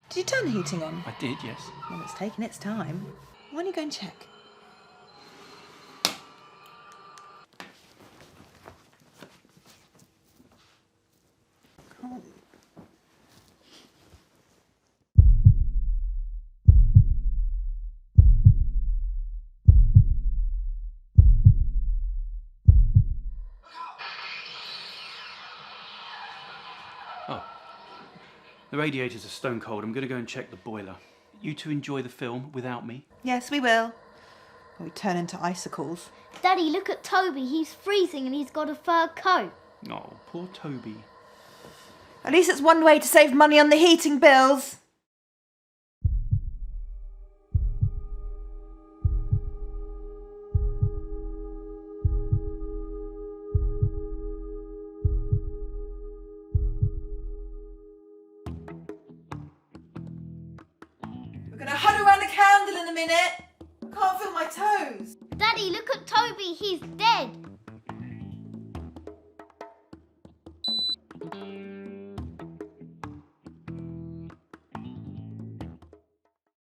Did you turn the heating on? I did, yes. Well, it's taken its time. Why don't you go and check? Oh. Oh. The radiators are stone cold. I'm going to go and check the boiler. You two enjoy the film without me? Yes, we will. We turn into icicles. Daddy, look at Toby. He's freezing and he's got a fur coat. Oh, poor Toby. At least it's one way to save money on the heating bills. We're going to huddle around a candle in a minute. I can't feel my toes. Daddy, look at Toby. He's